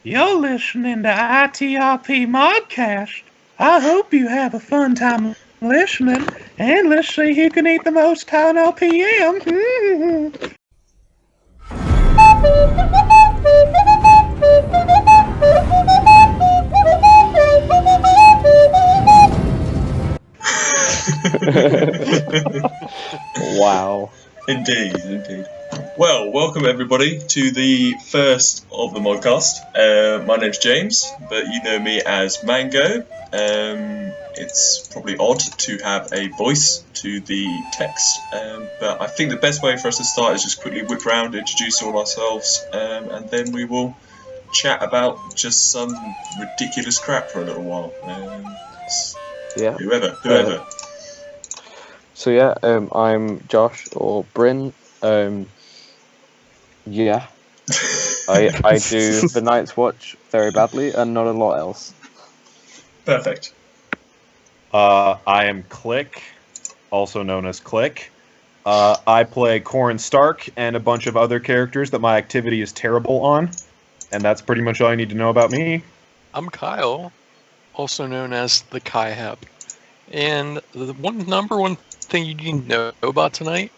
You're listening to ITRP Modcast. I hope you have a fun time listening, and let's see who can eat the most on OPM. Wow. Indeed. Well, welcome everybody to the first of the Modcast. My name's James, but you know me as Mango. It's probably odd to have a voice to the text, but I think the best way for us to start is just quickly whip round, introduce all ourselves, and then we will chat about just some ridiculous crap for a little while. Yeah. Whoever. I'm Josh or Bryn. I do the Night's Watch very badly and not a lot else. Perfect. I am Klick, also known as Klick. I play Corrin Stark and a bunch of other characters that my activity is terrible on, and that's pretty much all you need to know about me. I'm Kyle, also known as the Kai-Hep. And the number one thing you need to know about tonight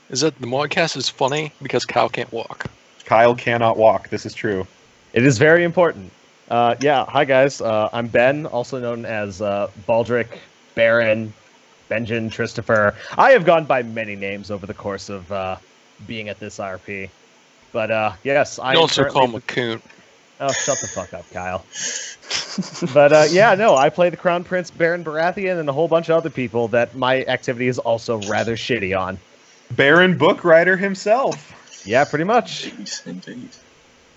is that the Modcast is funny because Kyle can't walk. Kyle cannot walk, this is true. It is very important. Hi guys, I'm Ben, also known as Baldric, Baron, Benjamin, Christopher. I have gone by many names over the course of being at this IRP. But yes, I also call him a coon. Oh, shut the fuck up, Kyle. But I play the Crown Prince, Baron Baratheon, and a whole bunch of other people that my activity is also rather shitty on. Baron Book Writer himself. Yeah, pretty much. Indeed.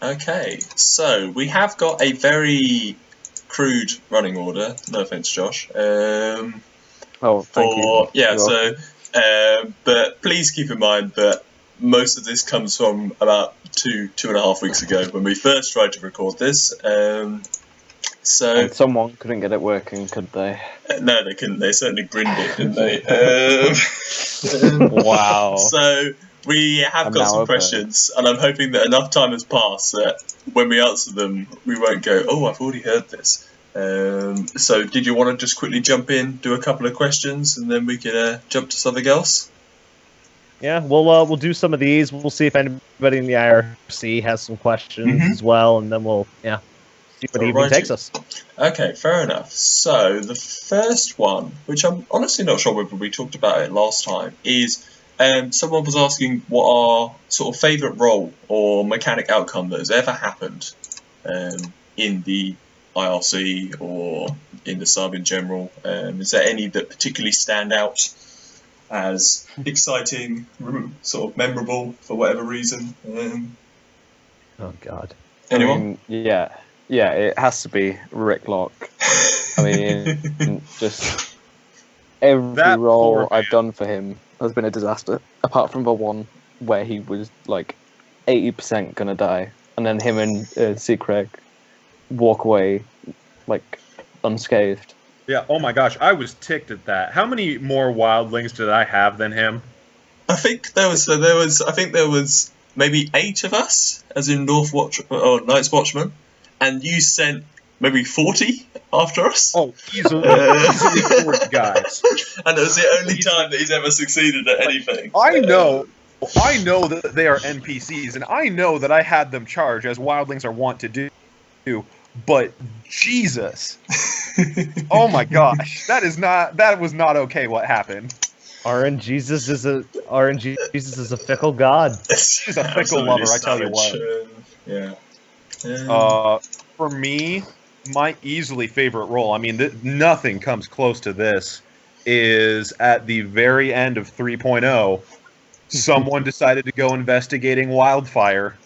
Okay, so we have got a very crude running order. No offense, Josh. Thank you. Yeah, but please keep in mind that most of this comes from about two and a half weeks ago when we first tried to record this. And someone couldn't get it working, could they? No, they couldn't. They certainly grinned it, didn't they? Wow. So we have got some questions, and I'm hoping that enough time has passed that when we answer them, we won't go, "Oh, I've already heard this." So did you want to just quickly jump in, do a couple of questions, and then we can jump to something else? Yeah, we'll do some of these. We'll see if anybody in the IRC has some questions as well, and then we'll see what the evening takes us. Okay, fair enough. So the first one, which I'm honestly not sure whether we talked about it last time, is someone was asking what our sort of favourite role or mechanic outcome that has ever happened in the IRC or in the sub in general. Is there any that particularly stand out as exciting, sort of memorable for whatever reason? Oh God! Anyone? Yeah, it has to be Rick Lock. I mean, just every role I've done for him has been a disaster, apart from the one where he was like 80% gonna die, and then him and Seacraig walk away like unscathed. Yeah, oh my gosh, I was ticked at that. How many more wildlings did I have than him? I think there was maybe 8 of us, as in Night's Watchmen, and you sent maybe 40 after us. Oh, easily 40 guys. And it was the only time that he's ever succeeded at anything. I know that they are NPCs, and I know that I had them charge, as wildlings are wont to do, but Jesus. Oh my gosh, that was not okay what happened. RNGesus is a fickle god. He's a fickle lover, I tell you what. For me, my easily favorite role, I mean, nothing comes close to this, is at the very end of 3.0, someone decided to go investigating wildfire.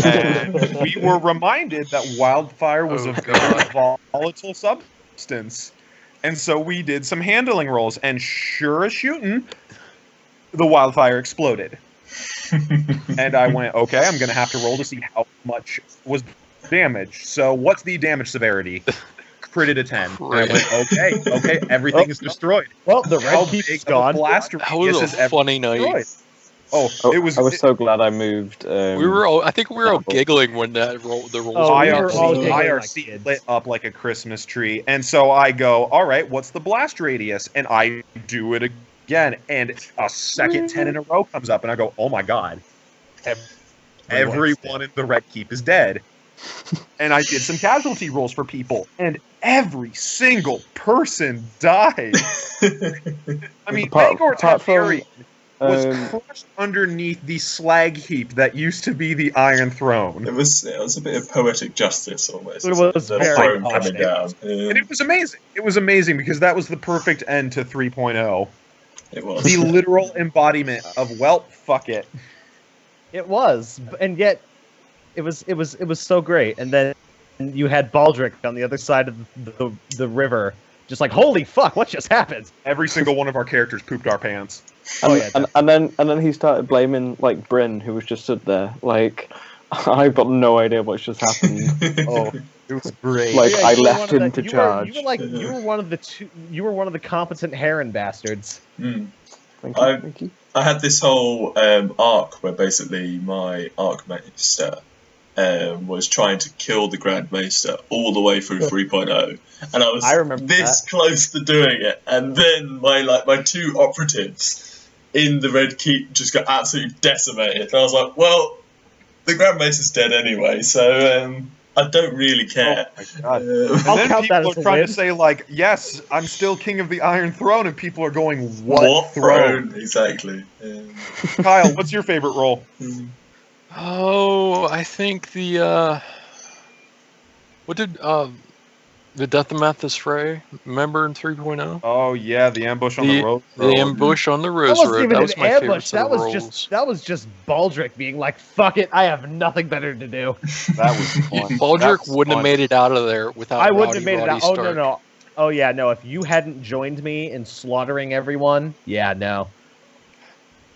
And we were reminded that wildfire was a very volatile substance. And so we did some handling rolls, and sure as shooting, the wildfire exploded. And I went, okay, I'm going to have to roll to see how much was damaged. So what's the damage severity? Critted a 10. And I went, okay, everything is destroyed. Well, the red keep's gone. That was a funny night. Oh, it was. I was so glad I moved. We were all, I think we were all giggling when the rolls Oh, were we were all released. giggling like IRC kids. lit up like a Christmas tree, and so I go, all right, what's the blast radius? And I do it again, and a second 10 in a row comes up, and I go, oh my god, everyone in the Red Keep is dead. And I did some casualty rolls for people, and every single person died. I mean, Magor Targaryen was crushed underneath the slag heap that used to be the Iron Throne. It was a bit of poetic justice almost. It was the very throne poetic. coming down. And it was amazing. It was amazing because that was the perfect end to 3.0. It was. The literal embodiment of, well, fuck it. It was, and yet it was so great. And then you had Baldric on the other side of the river, just like, holy fuck, what just happened? Every single one of our characters pooped our pants. And then he started blaming like Bryn, who was just stood there. Like, I've got no idea what's just happened. Oh, it was great. Like, Yeah, I you were left one of him the- to charge. You were one of the two. You were one of the competent Heron bastards. Mm. Thank you. I had this whole arc where basically my Archmaester was trying to kill the Grand Maester all the way through 3.0, and I remember this close to doing it, and then my two operatives in the Red Keep just got absolutely decimated. And I was like, well, the Grand Maester's dead anyway, so I don't really care. Oh my god. I'll And then count that people as are a trying win. to say, like, yes, I'm still king of the Iron Throne, and people are going, what throne? Exactly. Kyle, what's your favorite role? Oh, I think what did the Death of Mathis Frey, remember in 3.0? Oh, yeah, the ambush on the road. The ambush on the That Rose wasn't Road. even That was an my favorite ambush. set That of was roles. just Baldric being like, "Fuck it, I have nothing better to do." That was fun. Baldric That was wouldn't have fun. made it out of there without I wouldn't Roddy, have made it Roddy out. Oh Stark. no. Oh yeah, no. If you hadn't joined me in slaughtering everyone, yeah, no.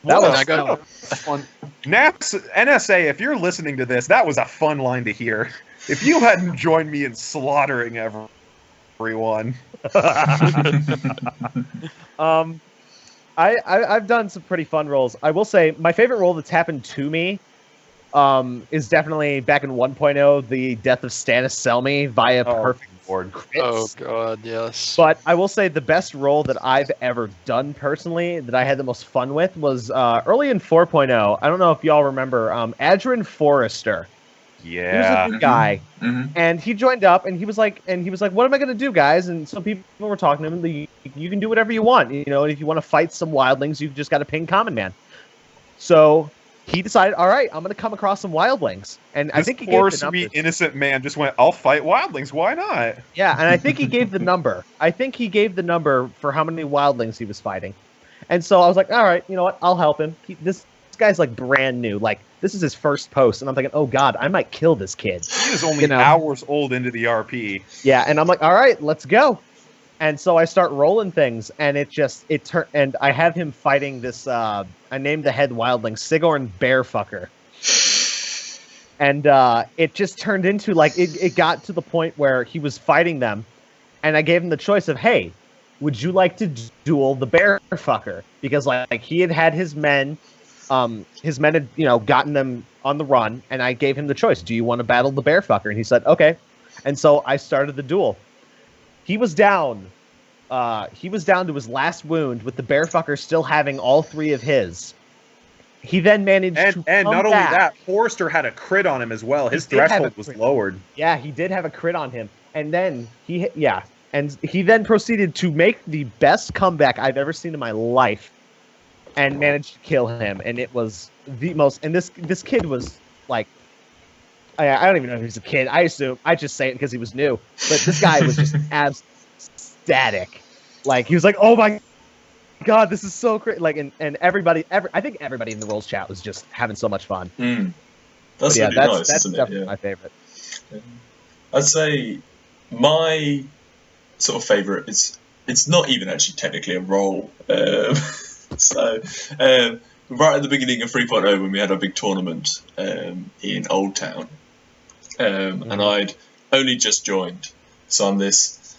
That Well, was I got- fun. NSA, if you're listening to this, that was a fun line to hear. If you hadn't joined me in slaughtering everyone. I've done some pretty fun roles. I will say my favorite role that's happened to me is definitely back in 1.0, the death of Stannis Selmy via perfect Lord. crits. Oh god, yes. But I will say the best role that I've ever done personally, that I had the most fun with, was early in 4.0. I don't know if y'all remember Adrian Forrester. Yeah. He was a new guy, Mhm. and he joined up, and he was like, "What am I gonna do, guys?" And some people were talking to him. You can do whatever you want, you know. And if you want to fight some wildlings, you just got to ping Common Man. So he decided, all right, I'm gonna come across some wildlings, and I think he poor, gave the numbers. sweet, innocent man just went, I'll fight wildlings, why not? Yeah, and I think he gave the number. I think he gave the number for how many wildlings he was fighting. And so I was like, all right, you know what? I'll help him. This guy's like brand new. Like, this is his first post. And I'm thinking, oh, God, I might kill this kid. He is only hours old into the RP. Yeah, and I'm like, all right, let's go. And so I start rolling things, and and I have him fighting this, I named the head wildling Sigorn Bearfucker. And it just turned into, like, it got to the point where he was fighting them, and I gave him the choice of, hey, would you like to duel the Bearfucker? Because, like he had his men had, you know, gotten them on the run, and I gave him the choice, do you want to battle the Bearfucker? And he said, okay. And so I started the duel. He was down. He was down to his last wound, with the Bearfucker still having all three of his. He then managed to And come not only back. that, Forrester had a crit on him as well. His He did have threshold a was crit. lowered. Yeah, he did have a crit on him. And then he then proceeded to make the best comeback I've ever seen in my life, and managed to kill him. And it was the most. And this kid was like, I don't even know if he's a kid. I just say it because he was new. But this guy was just ecstatic. Like, he was like, oh my God, this is so great. Like, and everybody, I think everybody in the Rolls chat was just having so much fun. That's Yeah, really nice, that's isn't it? definitely Yeah. my favorite. I'd say my sort of favourite it's not even actually technically a role. So right at the beginning of 3.0, when we had our big tournament in Old Town, and I'd only just joined, so I'm this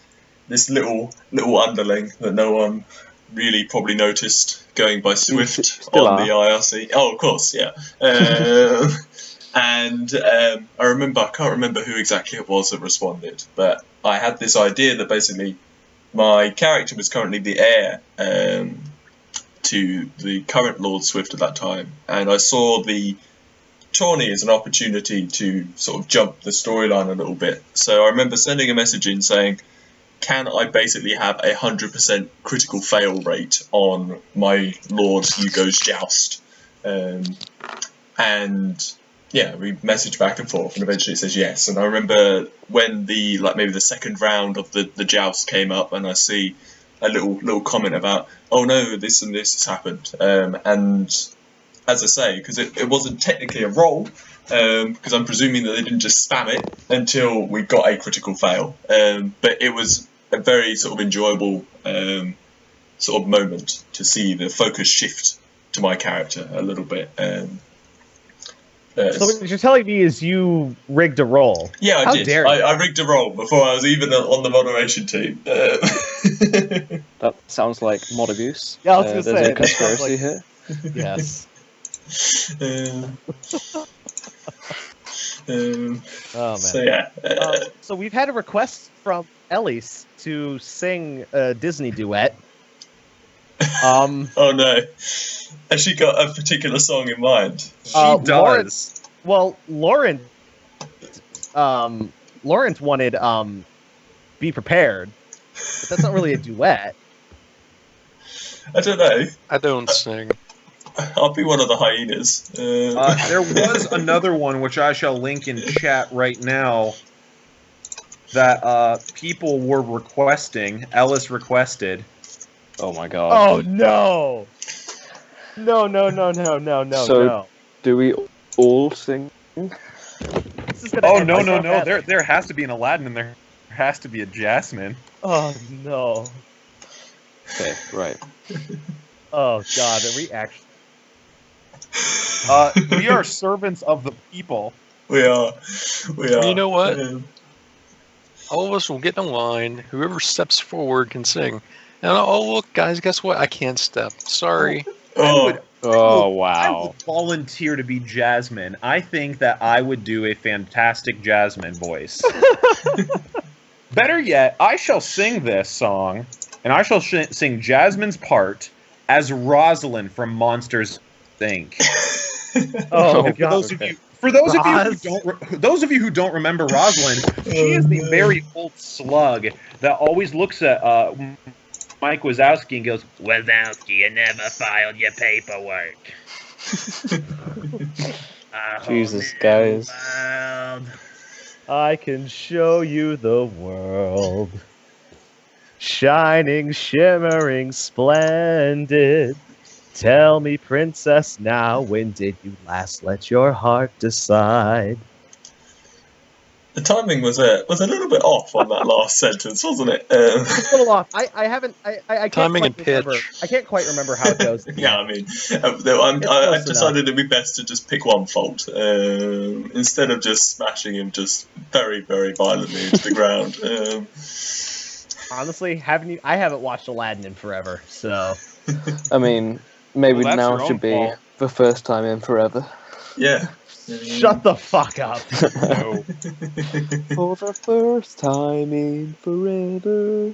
little underling that no one really probably noticed going by Swift still on are. the IRC. Oh, of course, yeah. And I can't remember who exactly it was that responded, but I had this idea that basically my character was currently the heir to the current Lord Swift at that time, and I saw the tourney as an opportunity to sort of jump the storyline a little bit. So I remember sending a message in saying, can I basically have 100% critical fail rate on my Lord Hugo's joust? And yeah, we messaged back and forth, and eventually it says yes. And I remember when maybe the second round of the joust came up, and I see a little comment about, oh no, this and this has happened. And as I say, because it wasn't technically a roll, because I'm presuming that they didn't just spam it until we got a critical fail. But it was a very sort of enjoyable sort of moment to see the focus shift to my character a little bit. So what you're telling me is you rigged a roll? Yeah, I How did. dare you? I rigged a roll before I was even on the moderation team. That sounds like mod abuse. Yeah, I was gonna say, there's a that sounds conspiracy like- here. Yes. Oh man. So yeah. So we've had a request from Elise to sing a Disney duet. Oh no. Has she got a particular song in mind? She Lauren- does. Well, Lawrence wanted "Be Prepared," but that's not really a duet. I don't know. I don't sing. I'll be one of the hyenas. There was another one which I shall link in chat right now that people were requesting. Ellis requested. Oh my god. Oh no! No! So- Do we all sing? This is gonna Oh end no! so badly. There has to be an Aladdin and there has to be a Jasmine. Oh no! Okay, right. Oh god! Are we actually? We are servants of the people. We are. You know what? Um, All of us will get in line. Whoever steps forward can sing. And oh look, guys, guess what? I can't step. Sorry. oh, Oh I wow. would volunteer to be Jasmine. I think that I would do a fantastic Jasmine voice. Better yet, I shall sing this song, and I shall sing Jasmine's part as Rosalind from Monsters Inc. Oh Okay. god! For those of you Roz. those of you who don't remember Rosalind, she is the very old slug that always looks at Mike Wazowski and goes, "Wazowski, you never filed your paperwork." Jesus, guys. I can show you the world, shining, shimmering, splendid. Tell me, princess, now, when did you last let your heart decide? the timing was a little bit off on that last sentence, wasn't it? It's a little off. I haven't. I can't Timing quite and remember. pitch. I can't quite remember how it goes. Yeah, I mean, It's I've close decided it'd be best to just pick one fault instead of just smashing him just very, very violently into the ground. Honestly, I haven't watched Aladdin in forever, so I mean, maybe Well, that's now your should own be fault. the first time in forever. Yeah. shut the fuck up. No. For the first time in forever.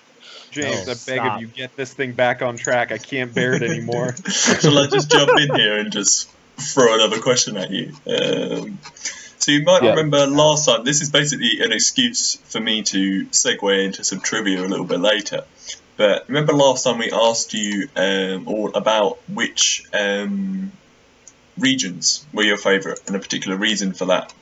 James, No, I beg stop. of you, get this thing back on track. I can't bear it anymore. Shall I just jump in here and just throw another question at you? So you might Yeah. remember last time, this is basically an excuse for me to segue into some trivia a little bit later. But remember last time we asked you all about which regions were your favourite and a particular reason for that.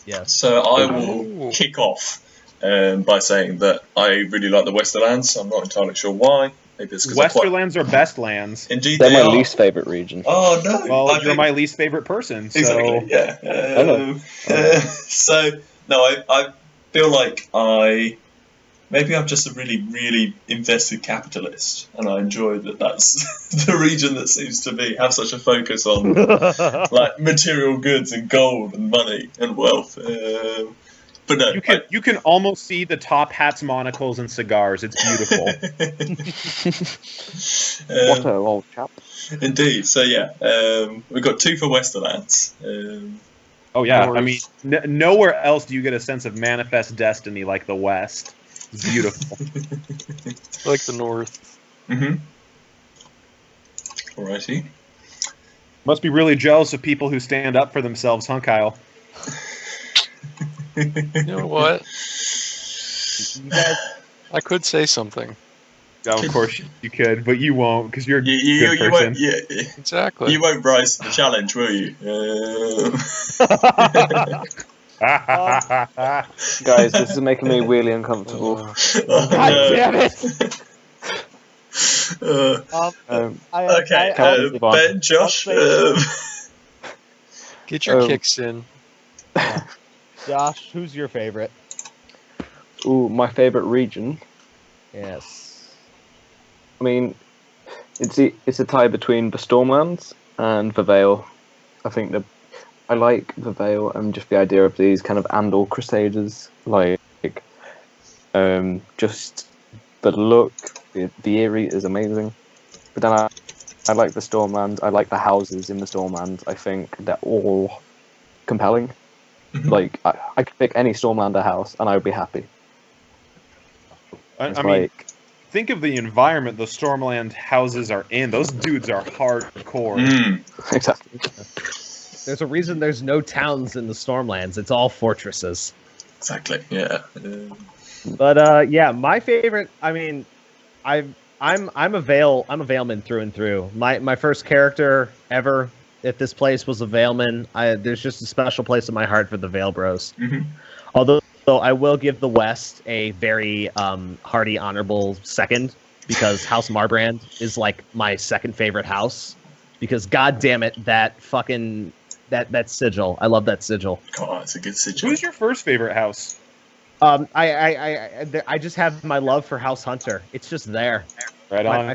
Yes. So I will Oh. kick off by saying that I really like the Westerlands. I'm not entirely sure why. Maybe it's because I quite... Westerlands are best lands. Indeed They're they my are. least favorite region. Oh no! Well, I you're think- my least favorite person, so Exactly. Yeah. know. So no, I feel like maybe I'm just a really, really invested capitalist, and I enjoy that. That's the region that seems to have such a focus on like material goods and gold and money and wealth. But But no, you can almost see the top hats, monocles, and cigars. It's beautiful. What a old chap. Indeed. So yeah, we've got 2 for Westerlands. Oh yeah, North. I mean, nowhere else do you get a sense of manifest destiny like the West. It's beautiful. I like the North. Mm-hmm. Alrighty. Must be really jealous of people who stand up for themselves, huh, Kyle? You know what? You guys, I could say something. Oh, of course you could, but you won't because you're a You good person. won't. Yeah, Exactly. you won't rise to the challenge, will you? Guys, this is making me really uncomfortable. God damn it! Okay, Ben, Josh. Get your Oh. kicks in. Josh, who's your favorite? Ooh, my favourite region. Yes. I mean, it's a tie between the Stormlands and the Vale. I think I like the Vale and just the idea of these kind of Andal Crusaders, just the look, the eerie is amazing. But then I like the Stormlands. I like the houses in the Stormlands. I think they're all compelling. Mhm. Like I could pick any Stormlander house and I would be happy. It's I mean, like, think of the environment the Stormland houses are in. Those dudes are hardcore. exactly. There's a reason there's no towns in the Stormlands. It's all fortresses. Exactly. Yeah. But yeah, my favorite. I mean, I'm a Valeman through and through. My first character ever at this place was a Valeman. There's just a special place in my heart for the Vale Bros. Mhm. Although I will give the West a very hearty, honorable second because House Marbrand is like my second favorite house. Because god damn it, that fucking that sigil. I love that sigil. God, it's a good sigil. Who's your first favorite house? I just have my love for House Hunter. It's just there. Right on.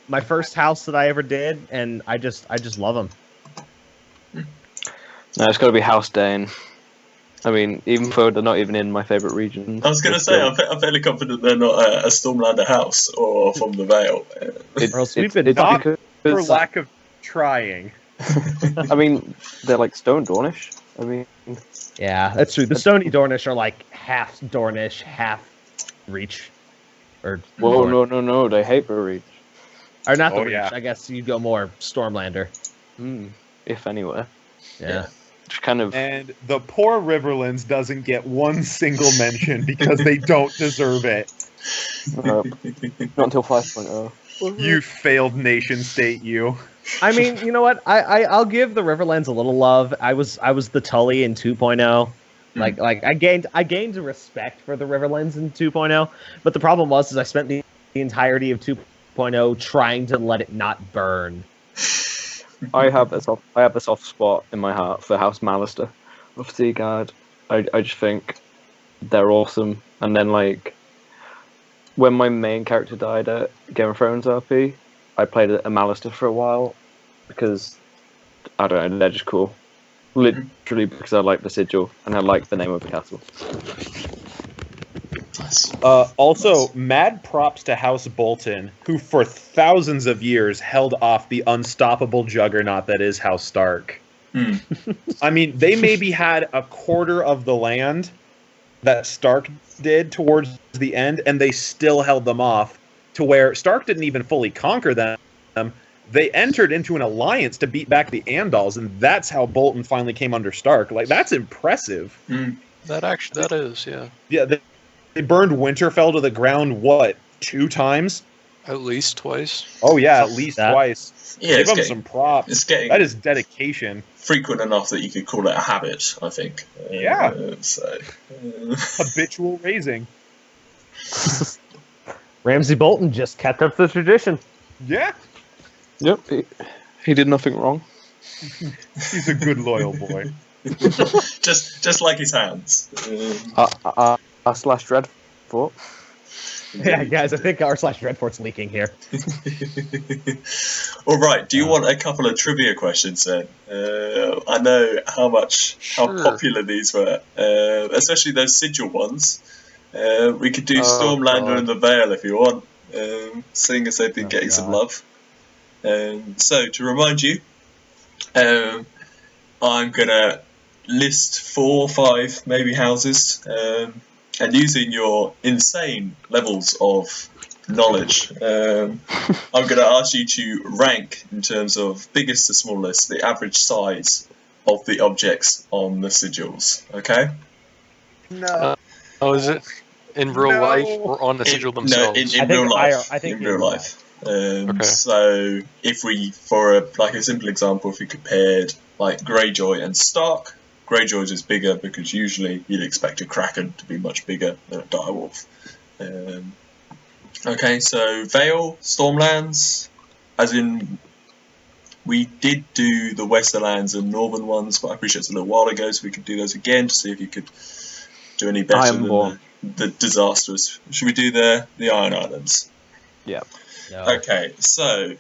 My first house that I ever did, and I just love them. No, it's got to be House Dane. I mean, even though they're not even in my favourite region. I was going to say, I'm fairly confident they're not a Stormlander house or from the Vale. Or else we've been it's not because, For lack of trying. I mean, they're like Stone Dornish. I mean, Yeah, that's true. The Stony Dornish are like half Dornish, half Reach. Or whoa, no, they hate the Reach. Or not the Oh, Reach. yeah. I guess you go more Stormlander. If anywhere. Yeah. Just kind of. And the poor Riverlands doesn't get one single mention because they don't deserve it. Not until 5.0. You failed nation state, you. I mean, you know what? I'll give the Riverlands a little love. I was the Tully in 2.0. Like I gained a respect for the Riverlands in 2.0. But the problem was I spent the entirety of 2.0 trying to let it not burn. I have a soft spot in my heart for House Malister of Seaguard. I just think they're awesome. And then like when my main character died at Game of Thrones RP, I played a Malister for a while because I don't know, they're just cool. Literally because I like the sigil and I like the name of the castle. Also, mad props to House Bolton, who for thousands of years held off the unstoppable juggernaut that is House Stark. I mean, they maybe had a quarter of the land that Stark did towards the end, and they still held them off to where Stark didn't even fully conquer them. They entered into an alliance to beat back the Andals, and that's how Bolton finally came under Stark. Like, that's impressive. That is, yeah. Yeah, they burned Winterfell to the ground, what, 2 times? At least twice. Oh, yeah, at least twice. Yeah, Give them some props. It's getting That is dedication. frequent enough that you could call it a habit, I think. Yeah. Habitual raising. Ramsay Bolton just kept up the tradition. Yeah. Yep, he did nothing wrong. He's a good, loyal boy. just like his hands. /Dreadfort. Yeah, guys, I think r/Dreadfort's leaking here. All right. Do you want a couple of trivia questions then? I know how Sure. popular these were, especially those Sigil ones. We could do Stormlander God. and the Vale if you want, seeing as they've been Oh, getting some God. love. So to remind you, I'm gonna list 4 or 5 maybe houses, and using your insane levels of knowledge, I'm going to ask you to rank in terms of biggest to smallest, the average size of the objects on the sigils. Okay? No. Oh, is it in real No. life or on the sigil themselves? No, in I think real life. I think in real life. Okay. So if we, for a simple example, if we compared like Greyjoy and Stark, Greyjoy's is bigger because usually you'd expect a Kraken to be much bigger than a direwolf. Okay, so Vale, Stormlands, as in we did do the Westerlands and Northern ones, but I appreciate it's a little while ago, so we could do those again to see if you could do any better than the disastrous. Should we do the Iron Islands? Yeah. No. Okay, so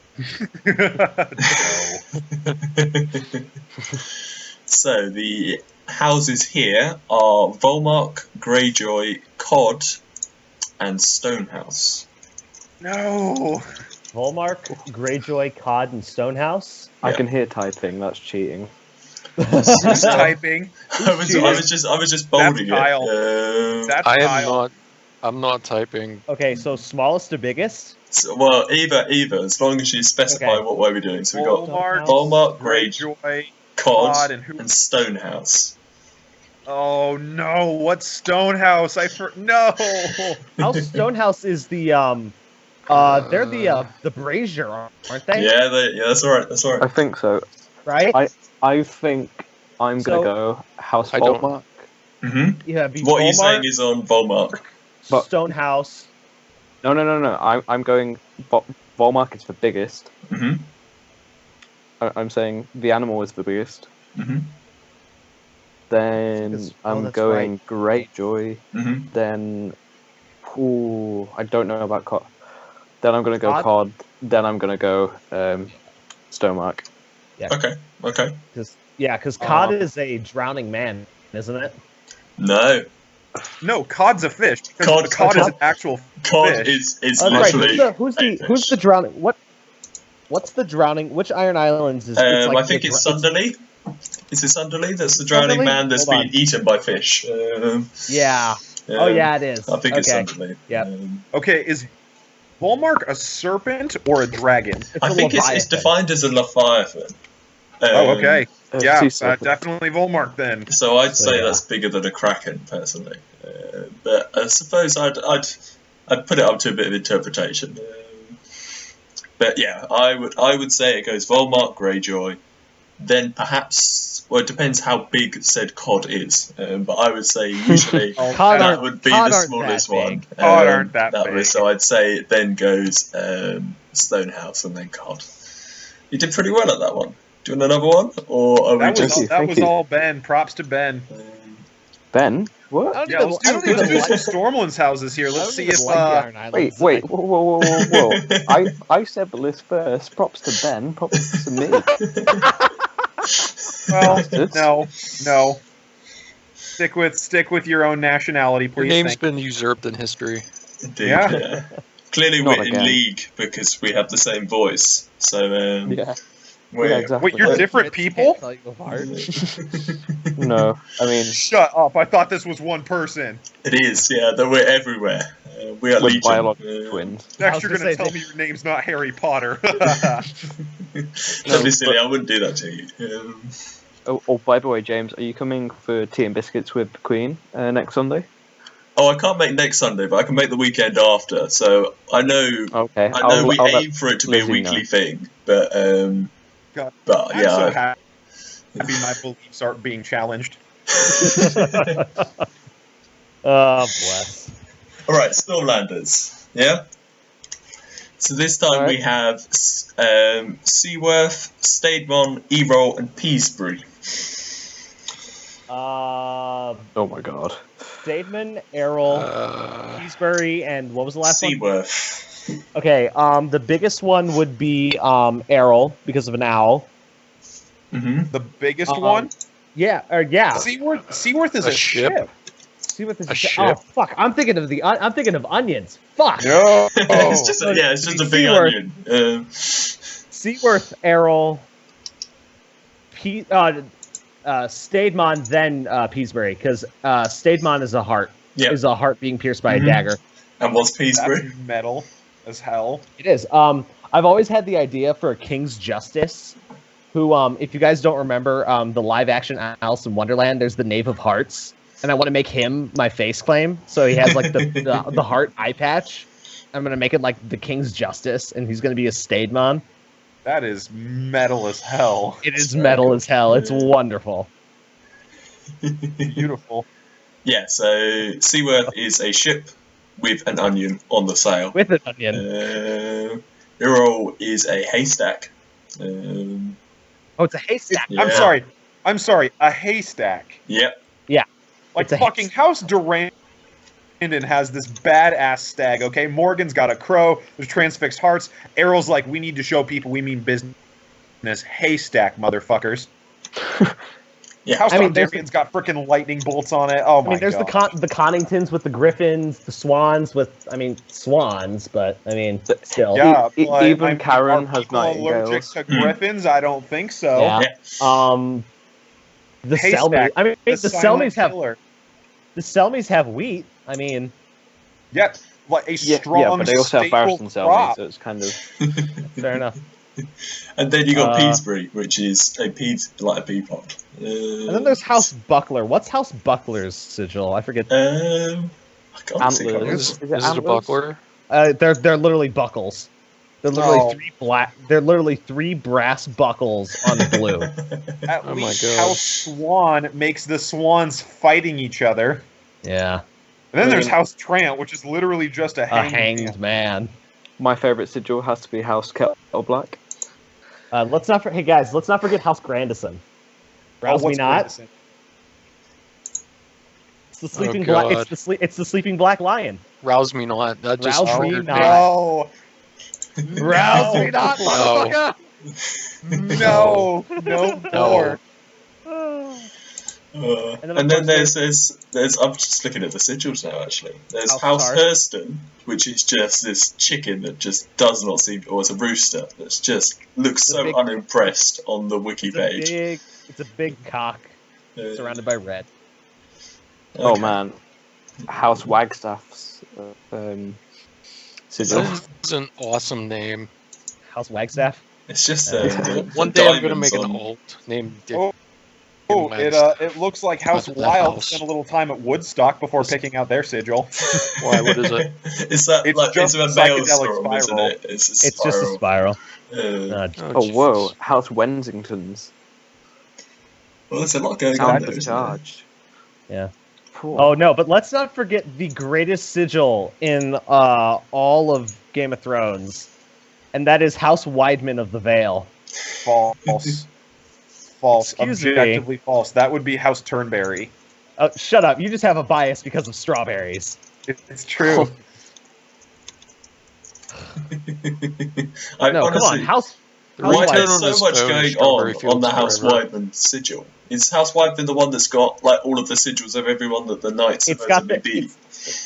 so the houses here are Volmark, Greyjoy, Cod, and Stonehouse. No. Volmark, Greyjoy, Cod, and Stonehouse. I can hear typing. That's cheating. Who's typing? I was just bolding it. Kyle. That's Kyle. I'm not typing. Okay, so smallest to biggest. Well, either, as long as you specify Okay. what way we're doing. So we got Volmark, Volmark, Greyjoy, Greyjoy, Cod, and who? and Stonehouse. Oh no! What's Stonehouse? No. House Stonehouse is the they're the Brazier, aren't they? Yeah, that's all right. That's all I right. think so. Right? I think I'm So- gonna go House I don't- Volmark. Yeah. Be What you're Volmark, saying is on Volmark. But- Stonehouse. No. I'm going Volmark is the biggest. hmm I'm saying the animal is the biggest. hmm Then That's I'm going Greyjoy. hmm Then, I don't know about Cod. Then I'm gonna go Cod? Cod. Then I'm gonna go Stonemark. Okay. Because Cod is a drowning man, isn't it? No, No, cod's a fish. Because Cod is an actual Cod fish. is Oh, right. literally. Who's the drowning? What's the drowning? Which Iron Islands is? It's like I think it's Sunderly. Is it Sunderly? That's the Sunderly? drowning man that's Hold been on. eaten by fish. Yeah. Oh yeah, it is. I think it's Okay. Sunderly. Yep. Okay, is Volmark a serpent or a dragon? It's I a think it's Leviathan. defined as a Leviathan. Oh, okay. Yeah, sea serpent. definitely Volmark then. So I'd So, say yeah. that's bigger than a kraken, personally. But I suppose I'd put it up to a bit of interpretation. But yeah, I would say it goes Volmark, Greyjoy, then perhaps. Well, it depends how big said cod is, but I would say usually Cod that aren't- would be cod the aren't smallest that one. big. Cod aren't that big. So I'd say it then goes Stonehouse and then cod. You did pretty well at that one. Do you want another one, or are we That was, just? all, you, that thank was you. all Ben. Props to Ben. Ben, what? I don't Yeah, even- let's I do, don't even let's do like- some Stormlands houses here. I Let's don't see even if like the Iron Islands. Wait, whoa! I said the list first. Props to Ben. Props to me. well, Bastards. no. Stick with your own nationality, Your please. name's Thank been usurped in history. Indeed, Yeah. yeah. Clearly, Not we're in again. league because we have the same voice. So Yeah. we're Yeah, exactly. Wait, you're different people? Can't tell you apart. No, I mean Shut up! I thought this was one person. It is, yeah. That we're everywhere. We are we're legion. biological twins. I Next, was you're gonna gonna say, tell me your name's not Harry Potter. Don't be silly. I wouldn't do that to you. Oh, by the way, James, are you coming for tea and biscuits with the Queen next Sunday? I can't make next Sunday, but I can make the weekend after. So I know. Okay. I know we I'll aim for it to be a Lizzie weekly know. thing, but God, but I'm yeah. so happy my beliefs aren't being challenged. Oh bless. All right, Stormlanders. Yeah. So this time All right. we have Seaworth, Stademon, Erol, and Peasbury. Oh my god. Staidman, Errol, Peasbury, and what was the last one? Seaworth. Okay, the biggest one would be Errol because of an owl. Mm-hmm. The biggest one? Yeah. Seaworth is a ship. Seaworth is A ship? Oh fuck! I'm thinking of onions. Fuck. No. It's just a big Seaworth. onion. Seaworth, Errol, Staidman, then Peasbury, because Staidman is a heart. Yeah. Is a heart being pierced by Mhm. a dagger. And what's Peasbury? That's metal as hell. It is. I've always had the idea for a King's Justice, who, if you guys don't remember, the live-action Alice in Wonderland, there's the Knave of Hearts, and I want to make him my face claim, so he has, like, the heart eye patch. I'm going to make it, like, the King's Justice, and he's going to be a Staidman. That is metal as hell. It is metal as hell. It's wonderful. Beautiful. Yeah, so Seaworth is a ship with an onion on the sail. With an onion. Errol is a haystack. Oh, it's a haystack. Yeah. I'm sorry. A haystack. Yep. Like It's a fucking House Durandon has this badass stag, okay? Morgan's got a crow, there's transfixed hearts. Errol's like, we need to show people we mean business. Haystack, motherfuckers. Yeah. House I mean, Targaryen's got freaking lightning bolts on it. Oh my there's god. the Conningtons with the griffins, the swans with, swans, but, still. Yeah, but Even Karen are has people allergic nightingales. to griffins? I don't think so. Yeah. Yeah. The Haystack, Selmies. The silent Selmies have killer. the Selmies have wheat. Yep, like a strong, yeah, but they also have staple Barristan Selmy, crop. so it's kind of... Fair enough. And then you got Uh, Peasbury, which is a pea pod. And then there's House Buckler. What's House Buckler's sigil? I forget. I can't think of Antlers. it. Is it a buckler? They're literally buckles. They're literally No. three black. They're literally three brass buckles on blue. At Oh my least gosh. House Swan makes the swans fighting each other. Yeah, And then there's mean- House Trant, which is literally just a a hanged hanged man. My favourite sigil has to be House Kettle Black. Hey guys, let's not forget House Grandison. Rouse me what's not. Grandison? It's the sleeping God. black. It's the sleeping black lion. Rouse me not. That just Rouse me triggered not. No, Rouse me not, No. motherfucker. no, no more. And then there's I'm just looking at the sigils now actually. There's House House Tarth. Hurston, which is just this chicken that just does not seem, or it's a rooster that's just looks It's a so big- unimpressed on the wiki page. It's a big cock surrounded by red. Oh Okay. man, House Wagstaff's sigil. This is an awesome name. House Wagstaff. It's just One day I'm gonna make an alt named Dick. Oh, Wagstaff. it looks like House That Wild house. spent a little time at Woodstock before picking out their sigil. Why? What is it? It's that It's like just it's a a maelstrom, psychedelic isn't spiral. it? It's a It's just a spiral. spiral. Oh whoa, House Wensington's. Well, there's a lot going on Sound there, of isn't there? charge. Yeah. Phew. Oh no, but let's not forget the greatest sigil in all of Game of Thrones, and that is House Weidman of the Vale. False. False. Excuse me. Objectively false. That would be House Turnberry. Shut up! You just have a bias because of strawberries. It's true. I No, come honestly, on, House. why House there's Weidman. so his much phone, going strawberry on fields the House forever. Weidman sigil? Is House Weidman the one that's got like all of the sigils of everyone that the knights It's got supposedly the beat?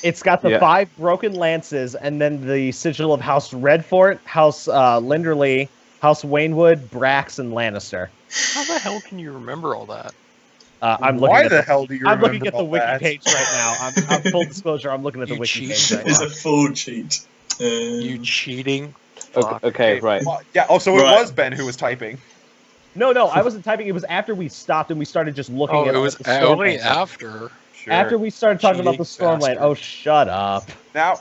it's got the Yeah. 5 broken lances, and then the sigil of House Redfort, House Linderley, House Waynwood, Brax, and Lannister. How the hell can you remember all that? I'm looking Why at the hell do you I'm remember looking at the all wiki that? page right now. I'm full disclosure. I'm looking at the You wiki cheat. page right It's now. a full cheat. You cheating? Okay, Fuck. okay, right. Well, yeah, oh, so it Right. was Ben who was typing. No, I wasn't typing. It was after we stopped and we started just looking Oh, at it was the only Stormland. after. Sure. After we started talking about the Cheating Stormland. bastard. Oh, shut up.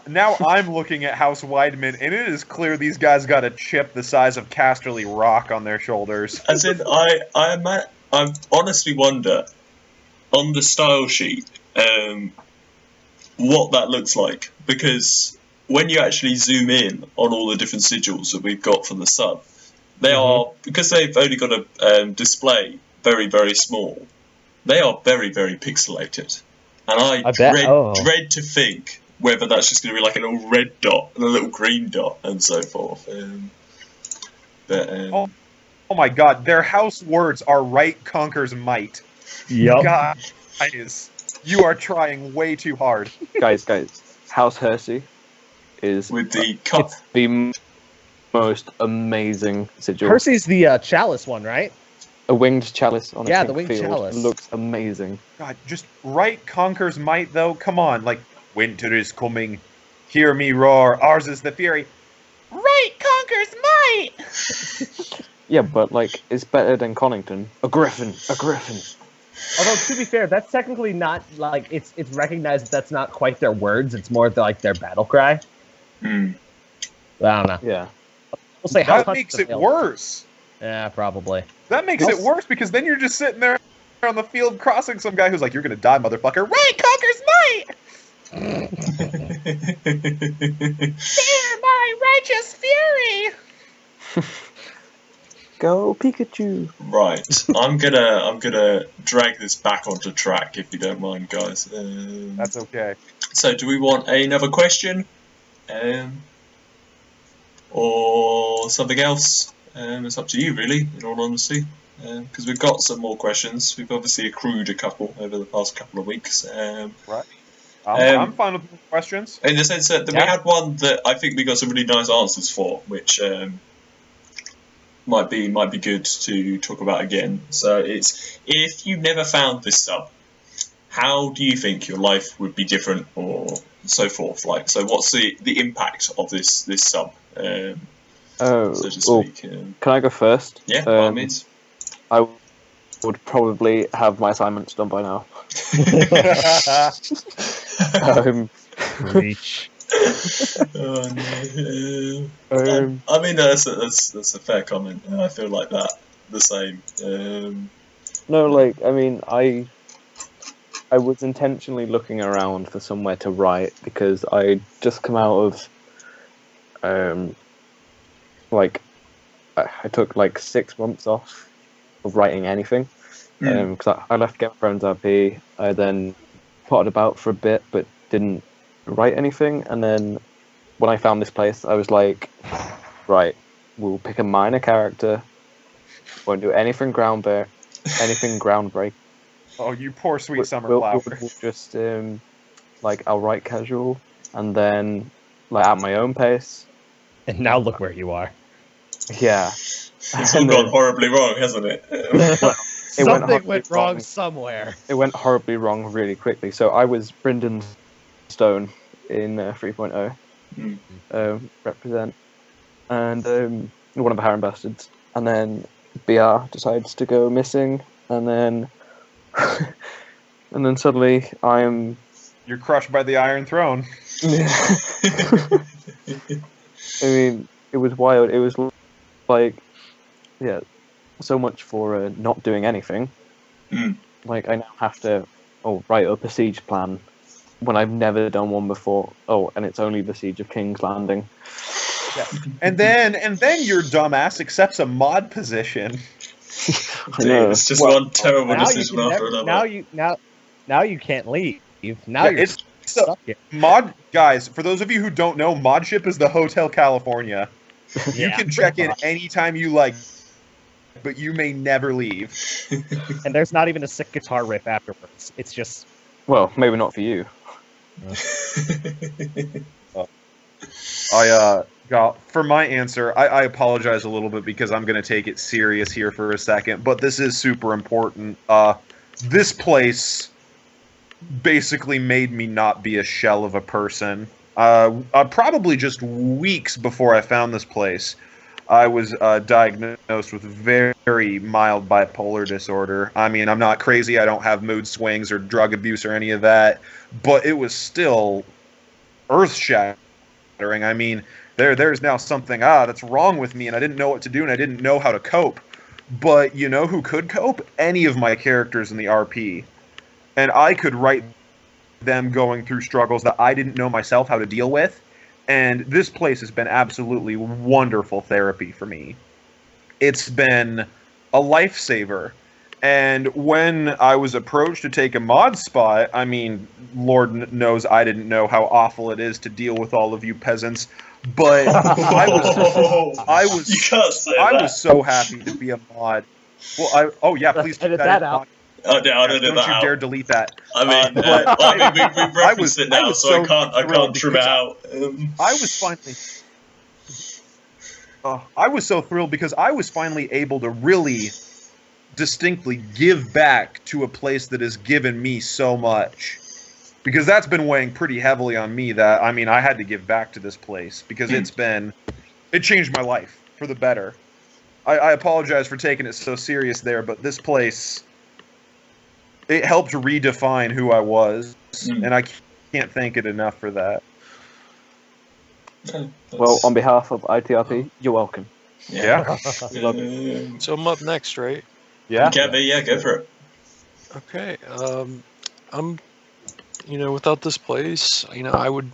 Now I'm looking at House Weidman, and it is clear these guys got a chip the size of Casterly Rock on their shoulders. As in, I honestly wonder on the style sheet what that looks like, because when you actually zoom in on all the different sigils that we've got for the sun, they are, because they've only got a display very, very small, they are very, very pixelated. And I bet- dread to think whether that's just going to be like a little red dot and a little green dot and so forth. Oh my god, their house words are right conquers might. Yup. Guys, you are trying way too hard. Guys, House Hersey is with the cup. the most amazing sigil. Percy's the chalice one, right? A winged chalice on a Yeah, pink the winged field. chalice. Looks amazing. God, just right conquers might, though. Come on, like, winter is coming. Hear me roar. Ours is the fury. Right conquers might! Yeah, but like, it's better than Connington. A griffin. Although, to be fair, that's technically not, like, it's recognized that that's not quite their words. It's more like their battle cry. Hmm. I don't know. Yeah. We'll say That makes it worse. Yeah, probably. That makes it worse because then you're just sitting there on the field crossing some guy who's like, you're gonna die, motherfucker. Right conquers might! Fear my righteous fury! Go Pikachu. Right, I'm gonna drag this back onto track if you don't mind, guys. That's okay. So, do we want another question, or something else? It's up to you, really. In all honesty, because we've got some more questions. We've obviously accrued a couple over the past couple of weeks. Right. I'm fine with questions. In the sense that we had one that I think we got some really nice answers for, which might be good to talk about again. So it's, if you never found this sub, how do you think your life would be different, or so forth? Like, so what's the impact of this sub, so to speak? Can I go first? Yeah, by all means. I would probably have my assignments done by now. Reach. Oh, no. I mean, that's a fair comment. I feel like that the same. No, like, I mean, I was intentionally looking around for somewhere to write because I just come out of like I took like 6 months off of writing anything because I left Game of Thrones RP. I then potted about for a bit but didn't write anything, and then when I found this place I was like, right, we'll pick a minor character, won't do anything groundbreaking. Oh, you poor sweet summer flower. We'll just like, I'll write casual and then like at my own pace. And now look where you are. Yeah. It's all gone horribly wrong, hasn't it? Something went wrong somewhere. It went horribly wrong really quickly. So I was Brynden Stone in 3.0, represent, and one of the Harem Bastards. And then BR decides to go missing, and then suddenly You're crushed by the Iron Throne. I mean, it was wild. It was like, yeah, so much for not doing anything. Like, I now have to write up a siege plan when I've never done one before. Oh, and it's only the Siege of King's Landing. Yeah. And then your dumbass accepts a mod position. It's just one terrible decision after another. Now you can't leave. Now you're stuck here. Mod guys, for those of you who don't know, Modship is the Hotel California. You can check in anytime you like, but you may never leave. And there's not even a sick guitar riff afterwards. It's just, well, maybe not for you. For my answer, I apologize a little bit because I'm going to take it serious here for a second, but this is super important. This place basically made me not be a shell of a person. Probably just weeks before I found this place, I was diagnosed with very mild bipolar disorder. I mean, I'm not crazy, I don't have mood swings or drug abuse or any of that, but it was still earth-shattering. I mean, there's now something that's wrong with me, and I didn't know what to do, and I didn't know how to cope. But you know who could cope? Any of my characters in the RP. And I could write them going through struggles that I didn't know myself how to deal with. And this place has been absolutely wonderful therapy for me. It's been a lifesaver. And when I was approached to take a mod spot, I mean, Lord knows I didn't know how awful it is to deal with all of you peasants, but I was so happy to be a mod. Well, please keep edit that that in out. mind. Oh, no, I don't know Don't that you out. dare delete that. I mean, we've referenced it now, so I can't trim it out. I was finally. I was so thrilled because I was finally able to really distinctly give back to a place that has given me so much. Because that's been weighing pretty heavily on me that, I mean, I had to give back to this place because it changed my life for the better. I apologize for taking it so serious there, but this place, it helped redefine who I was, and I can't thank it enough for that. Well, on behalf of ITRP, you're welcome. Yeah. So I'm up next, right? Yeah. Go for it. Okay. I'm, without this place, I would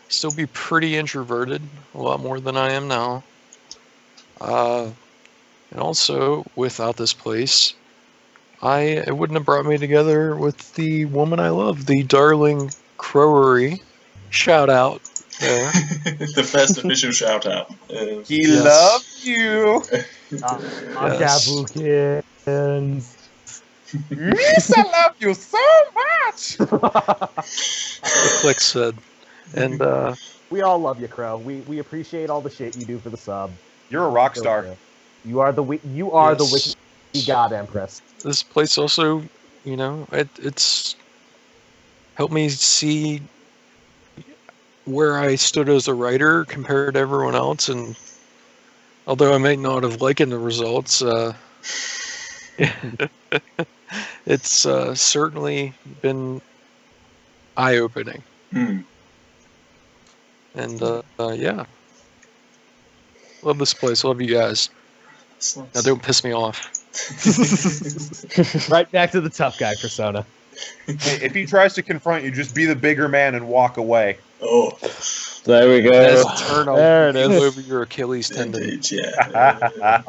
still be pretty introverted, a lot more than I am now. And also, without this place, it wouldn't have brought me together with the woman I love, the darling Crowery. Shout out there. The first official shout out. He loves you. Gabukins. Miss, I love you so much. The Klick said. And we all love you, Crow. We appreciate all the shit you do for the sub. You're a rock star. You are the wiki god empress. this place also, it's helped me see where I stood as a writer compared to everyone else, and although I may not have liked the results, it's certainly been eye-opening. And yeah, love this place. Love you guys. Now don't piss me off. Right back to the tough guy persona. Hey, if he tries to confront you, just be the bigger man and walk away. Oh, There we go. As turn There it is. over your Achilles tendon. indeed, yeah.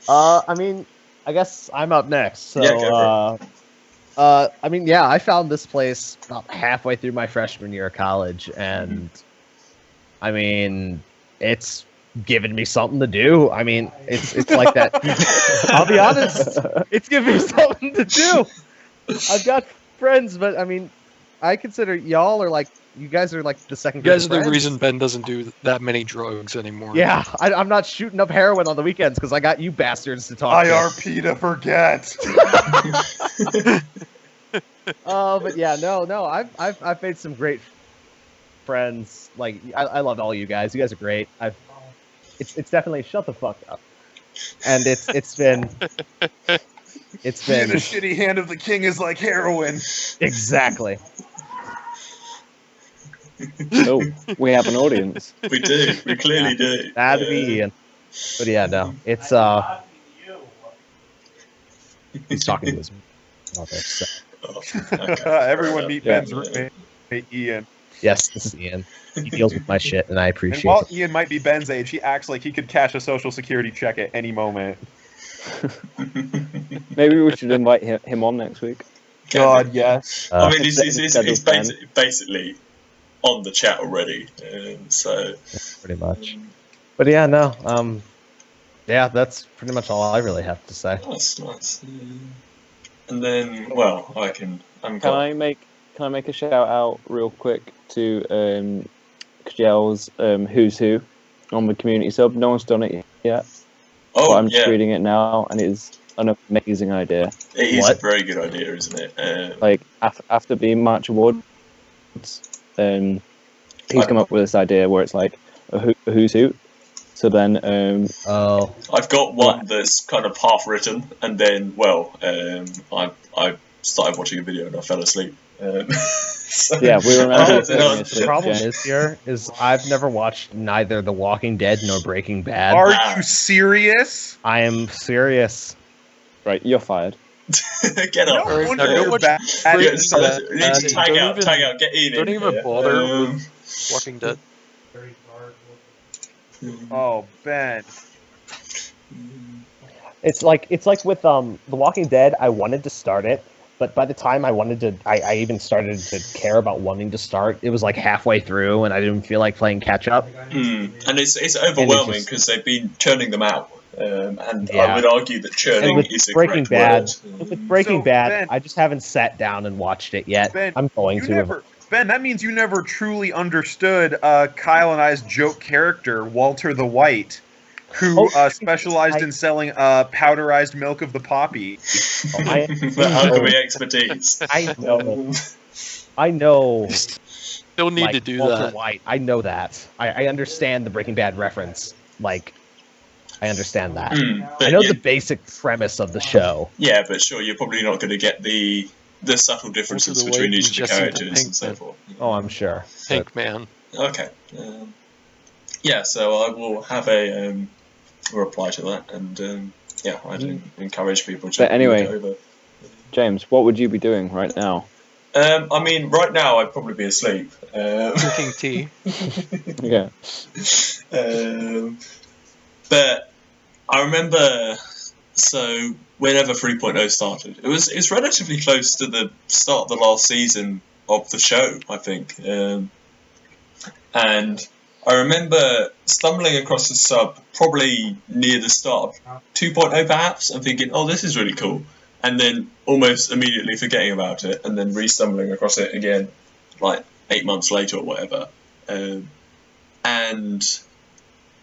I mean, I guess I'm up next. So, Yeah, I mean, yeah, I found this place about halfway through my freshman year of college, and I mean, it's given me something to do. I mean, it's like that. I'll be honest, it's given me something to do. I've got friends, but I mean, I consider y'all are like, you guys are like the second. You guys are group of the friends. reason Ben doesn't do that many drugs anymore. Yeah, I'm not shooting up heroin on the weekends because I got you bastards to talk to. IRP to forget. But yeah, no, I've made some great friends. Like I loved all you guys. You guys are great. It's definitely shut the fuck up. And it's been In the shitty hand of the king is like heroin. exactly. Oh, we have an audience. We do. We clearly do. That'd be Ian. But yeah, no, it's he's talking to his mother. So. Everyone meet Yeah. Ben's roommate, Ian. Yes, this is Ian. He deals with my shit, and I And appreciate while it. Ian might be Ben's age, he acts like he could cash a social security check at any moment. Maybe we should invite him on next week. God, yes. I mean, he's Instead of basically on the chat already. So Pretty much. But yeah, no, yeah, that's pretty much all I really have to say. nice. And then, well, Can I make a shout out real quick to Kajel's Who's Who on the community sub? No one's done it yet. Oh, But I'm just yeah. reading it now, and it is an amazing idea. It is What? a very good idea, isn't it? Like after the March Awards, he's come up with this idea where it's like a Who's Who. So then, Oh, I've got one that's kind of half written, and then, well, I started watching a video and I fell asleep. So- yeah, we remember. the problem is I've never watched neither The Walking Dead nor Breaking Bad. Are you serious? I am serious. Right, you're fired. Get up. No wonder now go you're watch bad. Yeah, so we need to tag don't out, even- get Ian Don't in even here. bother Walking Dead. Oh, Ben. It's like with The Walking Dead. I wanted to start it, but by the time I even started to care about wanting to start, it was like halfway through, and I didn't feel like playing catch up. And it's overwhelming because they've been churning them out, and I would argue that churning is the correct word. With Breaking Bad, Ben, I just haven't sat down and watched it yet. Ben, I'm going to. Ben, that means you never truly understood Kyle and I's joke character, Walter the White, who specialized in selling powderized milk of the poppy. The alchemy expertise. I know. Still need to do Walter that. White. I know that. I understand the Breaking Bad reference. I understand that. I know the basic premise of the show. Yeah, but sure, you're probably not going to get the subtle differences between each of the characters and so forth. Oh, I'm sure. Pink Man. Okay. So I will have a reply to that, and I'd encourage people to But anyway, look it over. James, what would you be doing right now? I mean, right now I'd probably be asleep. Drinking tea. Yeah. But I remember, so whenever 3.0 started, it was relatively close to the start of the last season of the show, I think. And I remember stumbling across the sub probably near the start of 2.0 perhaps, and thinking, oh, this is really cool. And then almost immediately forgetting about it, and then re-stumbling across it again, like 8 months later or whatever. And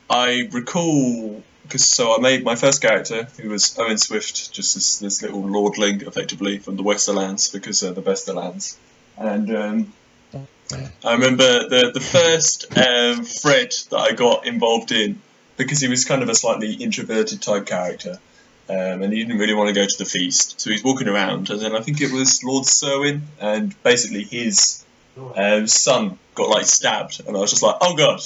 I recall, so I made my first character, who was Owen Swift, just this little lordling, effectively, from the Westerlands, because they're the Westerlands. And I remember the first thread that I got involved in, because he was kind of a slightly introverted type character, and he didn't really want to go to the feast, so he's walking around, and then I think it was Lord Serwyn, and basically his son got like stabbed, and I was just like, oh god,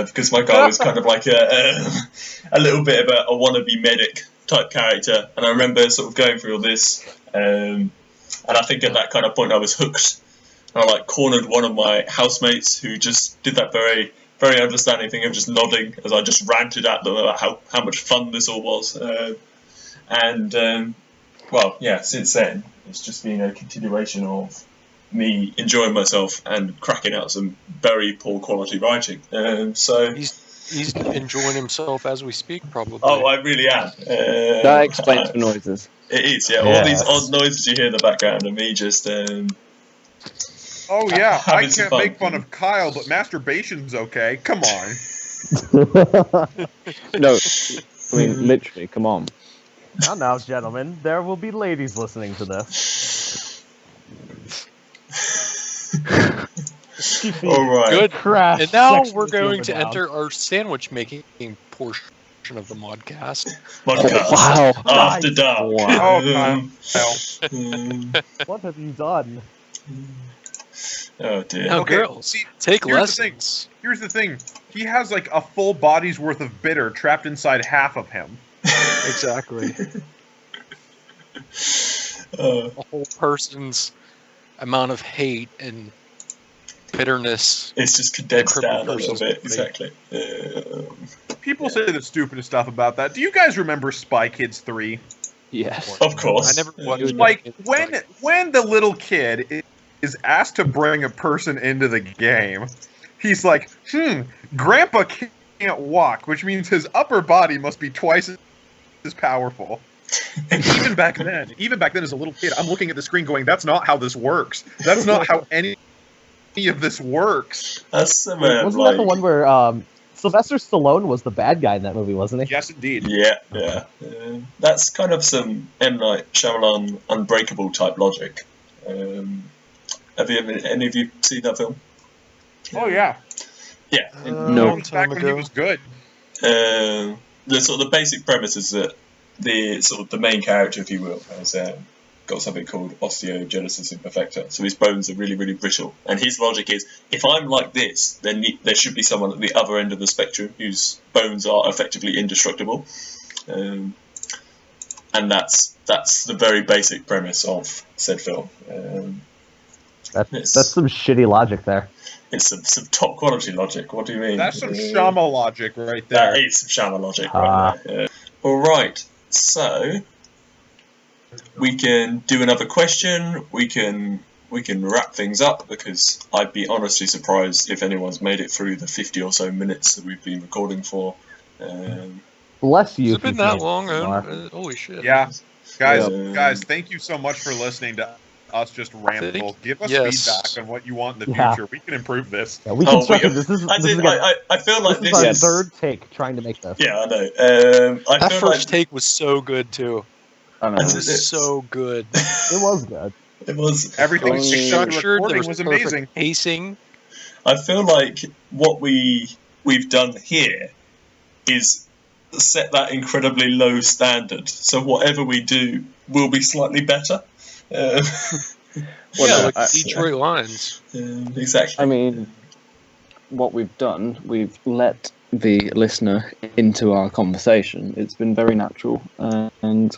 because my guy was kind of like a little bit of a wannabe medic type character, and I remember sort of going through all this, and I think at that kind of point I was hooked. I like cornered one of my housemates who just did that very, very understanding thing of just nodding as I just ranted at them about how much fun this all was. Since then, it's just been a continuation of me enjoying myself and cracking out some very poor quality writing. He's enjoying himself as we speak, probably. Oh, I really am. That explains the noises. It is, yeah. All these odd noises you hear in the background and me just... Oh yeah, I having some can't make fun. fun of Kyle, but masturbation's okay. Come on. No, I mean, literally, come on. Now, gentlemen, there will be ladies listening to this. All right. Good. Crash And now sexually we're going to down. enter our sandwich making portion of the Modcast. Podcast. Wow. After dark. Oh, Kyle. What have you done? Oh dear. Now, Okay, girls, see, take here's the lessons. Here's the thing. He has like a full body's worth of bitter trapped inside half of him. Exactly. Uh, A whole person's amount of hate and bitterness. it's just condensed Criminal down a little person's bit. body. Exactly. People say the stupidest stuff about that. Do you guys remember Spy Kids 3? Yes. Of course. I never watched Like it. when the little kid is asked to bring a person into the game, he's like, Grandpa can't walk, which means his upper body must be twice as powerful. And even back then as a little kid, I'm looking at the screen going, that's not how this works. That's not how any of this works. That's Wasn't that the one where Sylvester Stallone was the bad guy in that movie, wasn't he? Yes, indeed. Yeah. That's kind of some M. Night Shyamalan Unbreakable type logic. Have any of you seen that film? Oh, yeah. Yeah. No. Back when he was good. The sort of the basic premise is that the main character, if you will, has got something called osteogenesis imperfecta. So his bones are really, really brittle. And his logic is, if I'm like this, then there should be someone at the other end of the spectrum whose bones are effectively indestructible. And that's the very basic premise of said film. That's some shitty logic there. It's some top quality logic. What do you mean? That's some Shama logic right there. That is some Shama logic right there. All right. So we can do another question. We can wrap things up, because I'd be honestly surprised if anyone's made it through the 50 or so minutes that we've been recording for. Bless you. Has it been that long? Holy shit. Yeah. Guys, Um, guys, thank you so much for listening to us just ramble. Give us Yes. feedback on what you want in the Yeah. future. We can improve this. Yeah, we Oh, constructed we- this. This is, I this is, did. I feel like this this is our is third take trying to make this. Yeah, I know. I That feel first like take was so good too. I know. It was so good. It was good. it was. Everything Only- we shot Structured, there recording was perfect amazing. pacing. I feel like what we've done here is set that incredibly low standard. So whatever we do will be slightly better. Well, Yeah, no, like I- Detroit Lions. Exactly. I mean, what we've done, we've let the listener into our conversation. It's been very natural, and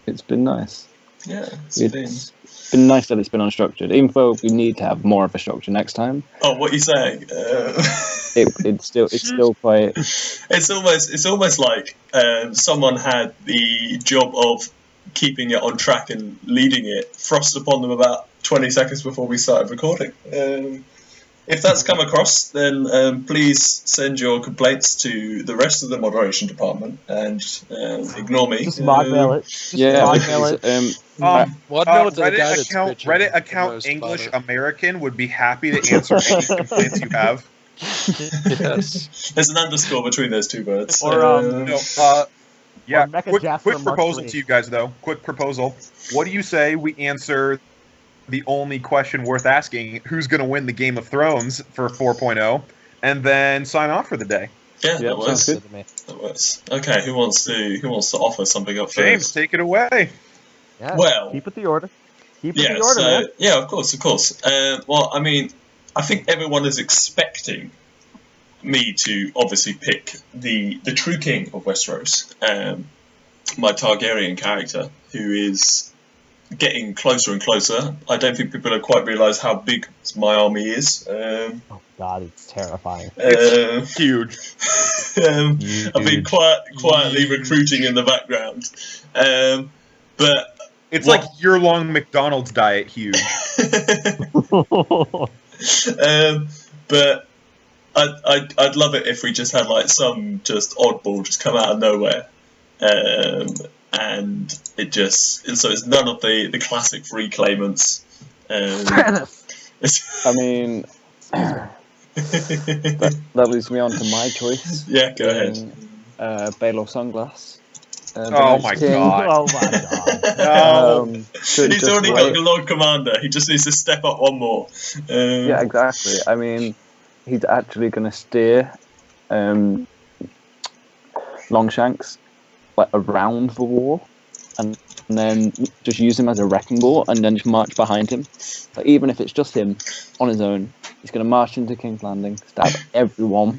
it's been nice. Yeah, it's Been nice that it's been unstructured, even though we need to have more of a structure next time. Oh, what are you saying? It's still quite. It's almost like someone had the job of keeping it on track and leading it thrust upon them about 20 seconds before we started recording. If that's come across, then please send your complaints to the rest of the moderation department and ignore me. Just mod mail it. Just Yeah, mod mail it. because Well, I'd know it's the guy Reddit that's account, bitching Reddit the account most English about American would be happy to answer any complaints you have. it. Yes. There's an underscore between those two words. Or, No, yeah. Or Mecha Quick Jasper Mark proposal III. to you guys, though. Quick proposal. What do you say we answer the only question worth asking? Who's going to win the Game of Thrones for 4.0, and then sign off for the day? Yeah, Yeah, that works. sounds That works. Okay, who wants to offer something up James, first? take it away. Yeah, Well, keep with the order. Keep with Yeah, the order, man. yeah, of course. Well, I mean, I think everyone is expecting me to obviously pick the true king of Westeros, my Targaryen character, who is getting closer and closer. I don't think people have quite realised how big my army is. Oh God, it's terrifying. It's huge. I've been quietly recruiting in the background, but It's What? like year-long McDonald's diet huge. but I'd love it if we just had like some just oddball just come out of nowhere, and it's none of the classic free claimants. I mean, that leads me on to my choice. Yeah, go ahead. Baelor Sunglass. The Oh Night's my King. God. Oh my God. No. Should He's just already wait. got Lord Commander. He just needs to step up one more. Yeah, exactly. I mean, he's actually going to steer Longshanks like around the wall, and then just use him as a wrecking ball, and then just march behind him. Like, even if it's just him on his own, he's going to march into King's Landing, stab everyone,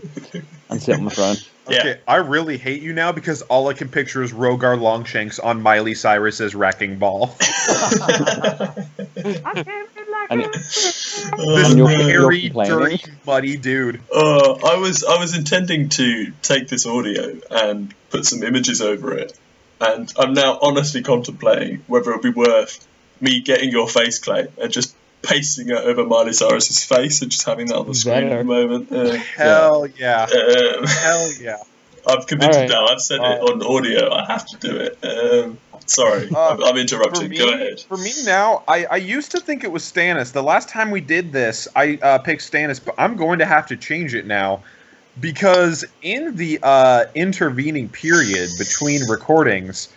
and sit on the throne. Okay, Yeah. I really hate you now because all I can picture is Rogar Longshanks on Miley Cyrus's wrecking ball. And This you're hairy, complaining? dirty, muddy dude. I was intending to take this audio and put some images over it, and I'm now honestly contemplating whether it would be worth me getting your face claim and just pasting it over Miley Cyrus's face and just having that on the screen at the moment. Hell yeah. Um, Hell yeah. I've committed Alright. now. I've said it on audio. I have to do it. Sorry, I'm interrupting. Go ahead. For me now, I used to think it was Stannis. The last time we did this, I picked Stannis, but I'm going to have to change it now because in the intervening period between recordings,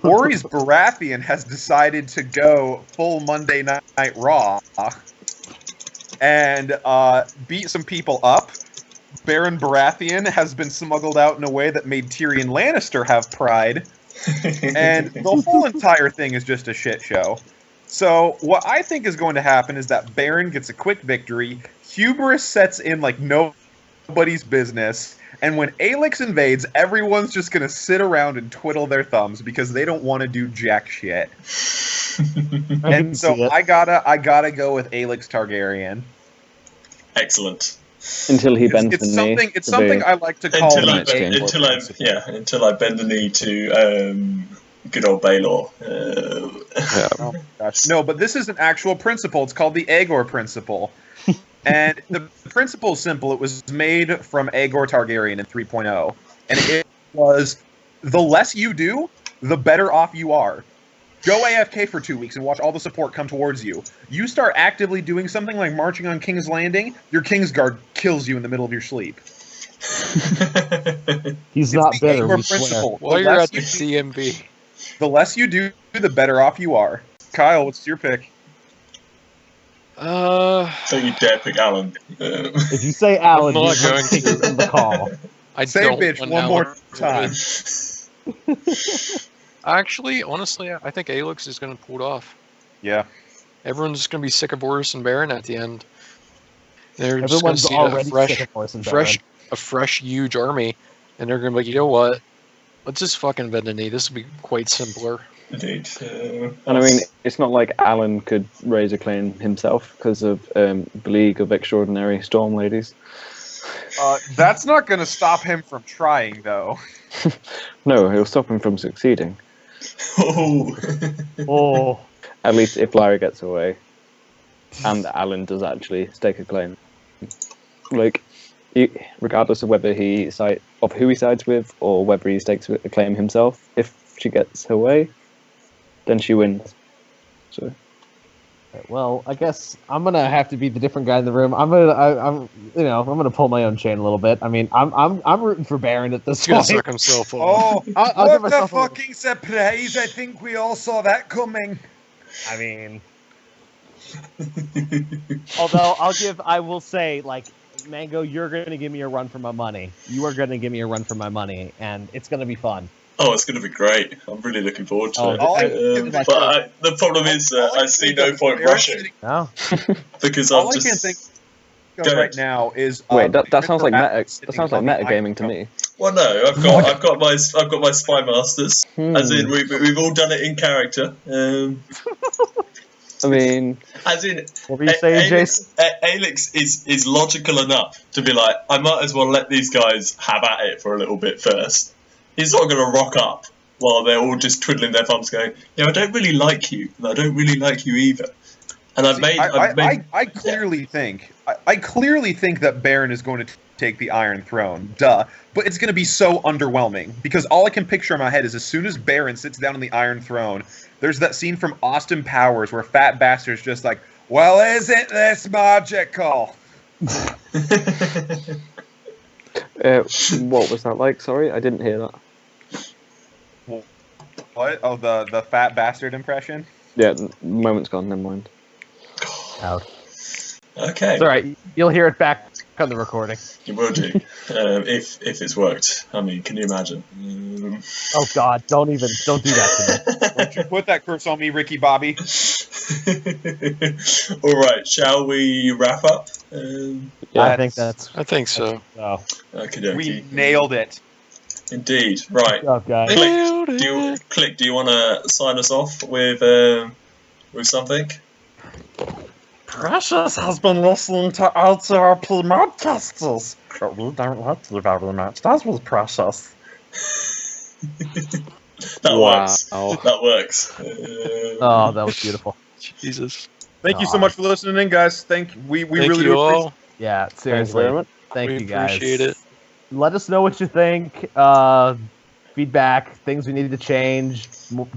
Maurice Baratheon has decided to go full Monday Night Raw and beat some people up. Baron Baratheon has been smuggled out in a way that made Tyrion Lannister have pride. And the whole entire thing is just a shit show. So what I think is going to happen is that Baron gets a quick victory, hubris sets in like nobody's business, and when Aelix invades, everyone's just going to sit around and twiddle their thumbs because they don't want to do jack shit. And so I gotta go with Aelix Targaryen. Excellent. until he bends It's the knee. something. It's something I like to call Until the A I bend the knee to Good old Baylor. Yeah. Gosh. No, but this is an actual principle. It's called the Aegor principle. And the principle is simple. It was made from Aegor Targaryen in 3.0. And it was, the less you do, the better off you are. Go AFK for 2 weeks and watch all the support come towards you. You start actively doing something like marching on King's Landing, your Kingsguard kills you in the middle of your sleep. He's It's not the bitter, Aegor we swear. principle. While The you're less at the you- DMV. The less you do, the better off you are. Kyle, what's your pick? Don't you dare pick Alan. If you say Alan, I'm not you're going taking to. the call. I Say don't bitch want one more Alan time. Actually, honestly, I think Alex is going to pull it off. Yeah. Everyone's just going to be sick of Boris and Baron at the end. They're just going to Everyone's see already a sick of Boris and fresh, huge army, and they're going to be like, you know what? Let's just fucking bend the knee. This will be quite simpler. Indeed. And I mean, it's not like Alan could raise a claim himself because of the League of Extraordinary Storm Ladies. That's not going to stop him from trying, though. No, it'll stop him from succeeding. Oh. Oh, At least if Larry gets away, and Alan does actually stake a claim. Like, regardless of whether who he sides with or whether he stakes a claim himself, if she gets her way, then she wins. So. well, I guess I'm gonna have to be the different guy in the room. I'm gonna pull my own chain a little bit. I mean, I'm rooting for Baron at this He's going to point. suck himself off. Oh, I'll give what the myself a little- fucking surprise! I think we all saw that coming. I mean, although I will say, like, Mango, you're gonna give me a run for my money. You are gonna give me a run for my money, and it's gonna be fun. Oh, it's going to be great. I'm really looking forward to it. all I can But think the problem is all I I can see think no of point Baron rushing sitting- No, because All I'm I just. can think Go of ahead. right now is Wait, that sounds like Mr. meta. sitting That sounds like on the metagaming to iPhone. me. Well, no, I've got my Spy Masters. As in, we've all done it in character. I mean, As in, what were you saying, Jason? Alex is logical enough to be like, I might as well let these guys have at it for a little bit first. He's not going to rock up while they're all just twiddling their thumbs going, I don't really like you, and I don't really like you either. And I clearly think that Baron is going to take the Iron Throne. Duh. But it's going to be so underwhelming because all I can picture in my head is as soon as Baron sits down on the Iron Throne, there's that scene from Austin Powers where Fat Bastard's just like, "Well, isn't this magical?" what was that like? Sorry, I didn't hear that. What? Oh, the Fat Bastard impression? Yeah, the moment's gone. Never mind. Out. Okay. It's all right. You'll hear it back on the recording. You will do. If it's worked. I mean, can you imagine? Oh God! Don't do that to me. Don't you put that curse on me, Ricky Bobby. All right, shall we wrap up? I think that's. I think so. Oh, We nailed it. Indeed. Right. good job, guys. Nailed Klick, do you want to sign us off with something? Precious has been listening to ITRP Modcasters, but we don't like you very much. That was Precious. That works. Wow. That works. Oh, that was beautiful. Jesus. Thank you so much for listening in, guys. We Thank really you do all. Yeah, Thank you seriously. very much. Thank We you guys. appreciate it. Let us know what you think. Feedback, things we needed to change,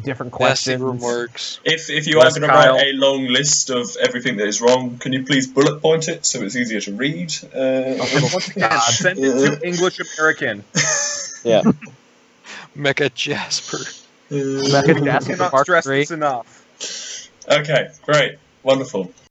different Nasty questions. remarks. If you are West going to Kyle. write a long list of everything that is wrong, can you please bullet point it so it's easier to read? Once again, send it to English American. Yeah. Mecha Jasper. Mecca Jasper Cannot Mark stress 3. this enough. Okay, great, wonderful.